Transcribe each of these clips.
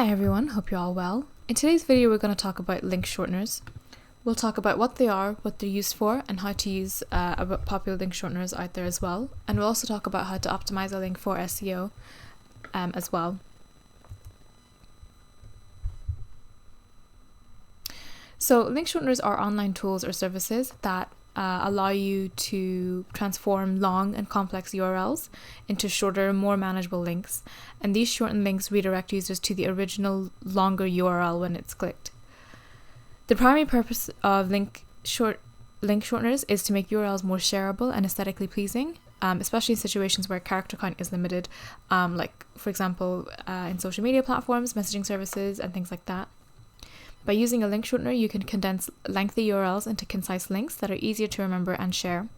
Hi everyone, hope you're all well. In today's video we're going to talk about link shorteners. We'll talk about what they are, what they're used for, and how to use popular link shorteners out there as well. And we'll also talk about how to optimize a link for SEO as well. So link shorteners are online tools or services that allow you to transform long and complex URLs into shorter, more manageable links. And these shortened links redirect users to the original longer URL when it's clicked. The primary purpose of link shorteners is to make URLs more shareable and aesthetically pleasing, especially in situations where character count is limited, like for example in social media platforms, messaging services, and things like that. By using a link shortener, you can condense lengthy URLs into concise links that are easier to remember and share.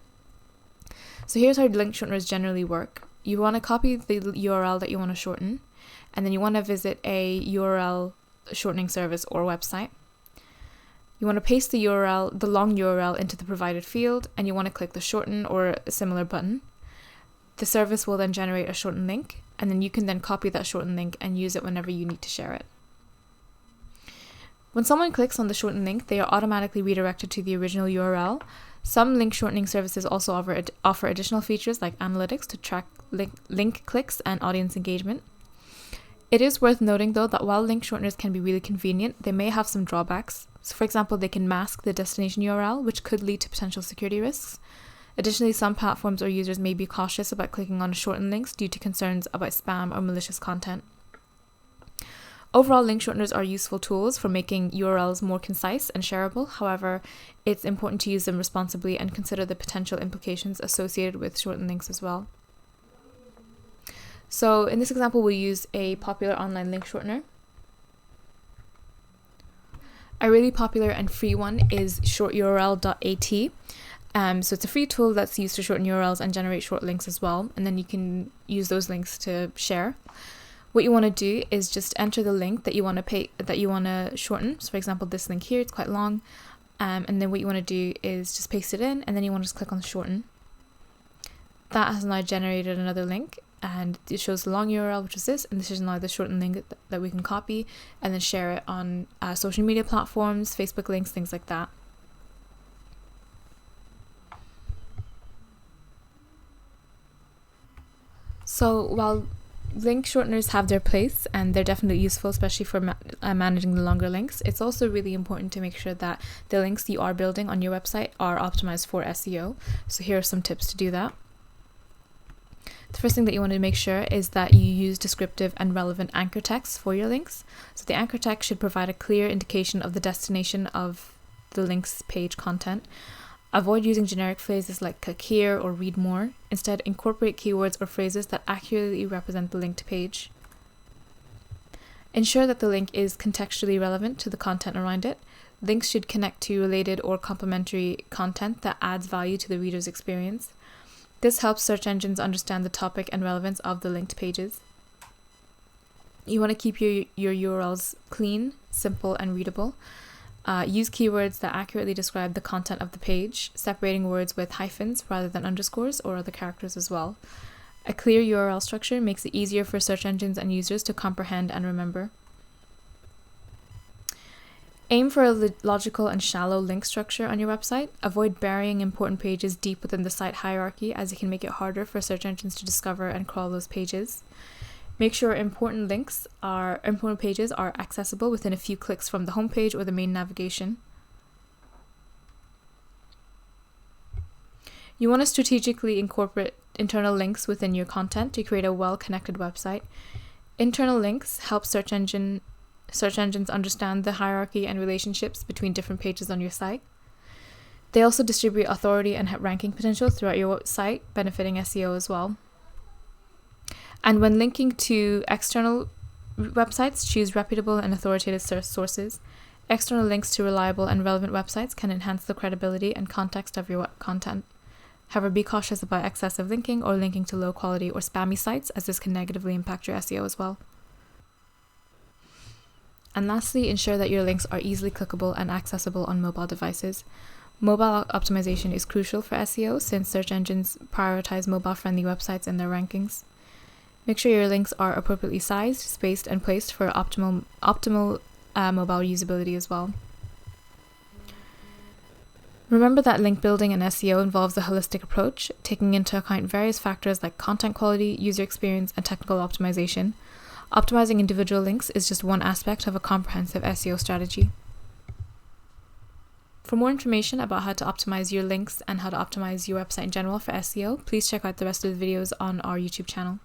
So here's how link shorteners generally work. You want to copy the URL that you want to shorten, and then you want to visit a URL shortening service or website. You want to paste the long URL into the provided field, and you want to click the shorten or a similar button. The service will then generate a shortened link, and then you can then copy that shortened link and use it whenever you need to share it. When someone clicks on the shortened link, they are automatically redirected to the original URL. Some link shortening services also offer additional features like analytics to track link clicks and audience engagement. It is worth noting though that while link shorteners can be really convenient, they may have some drawbacks. So for example, they can mask the destination URL, which could lead to potential security risks. Additionally, some platforms or users may be cautious about clicking on shortened links due to concerns about spam or malicious content. Overall, link shorteners are useful tools for making URLs more concise and shareable. However, it's important to use them responsibly and consider the potential implications associated with shortened links as well. So in this example, we'll use a popular online link shortener. A really popular and free one is shorturl.at. So it's a free tool that's used to shorten URLs and generate short links as well. And then you can use those links to share. What you want to do is just enter the link that you want to shorten. So for example, this link here, it's quite long. And then what you want to do is just paste it in, and then you want to just click on shorten. That has now generated another link, and it shows the long URL, which is this, and this is now the shortened link that we can copy and then share it on social media platforms, Facebook links, things like that. So while link shorteners have their place and they're definitely useful, especially for managing the longer links, it's also really important to make sure that the links you are building on your website are optimized for SEO. So here are some tips to do that. The first thing that you want to make sure is that you use descriptive and relevant anchor text for your links. So the anchor text should provide a clear indication of the destination of the link's page content. Avoid using generic phrases like click here or read more. Instead, incorporate keywords or phrases that accurately represent the linked page. Ensure that the link is contextually relevant to the content around it. Links should connect to related or complementary content that adds value to the reader's experience. This helps search engines understand the topic and relevance of the linked pages. You want to keep your URLs clean, simple, and readable. Use keywords that accurately describe the content of the page, separating words with hyphens rather than underscores or other characters as well. A clear URL structure makes it easier for search engines and users to comprehend and remember. Aim for a logical and shallow link structure on your website. Avoid burying important pages deep within the site hierarchy, as it can make it harder for search engines to discover and crawl those pages. Make sure important pages are accessible within a few clicks from the homepage or the main navigation. You want to strategically incorporate internal links within your content to create a well-connected website. Internal links help search engines understand the hierarchy and relationships between different pages on your site. They also distribute authority and ranking potential throughout your site, benefiting SEO as well. And when linking to external websites, choose reputable and authoritative sources. External links to reliable and relevant websites can enhance the credibility and context of your content. However, be cautious about excessive linking or linking to low quality or spammy sites, as this can negatively impact your SEO as well. And lastly, ensure that your links are easily clickable and accessible on mobile devices. Mobile optimization is crucial for SEO since search engines prioritize mobile-friendly websites in their rankings. Make sure your links are appropriately sized, spaced, and placed for optimal mobile usability as well. Remember that link building and SEO involves a holistic approach, taking into account various factors like content quality, user experience, and technical optimization. Optimizing individual links is just one aspect of a comprehensive SEO strategy. For more information about how to optimize your links and how to optimize your website in general for SEO, please check out the rest of the videos on our YouTube channel.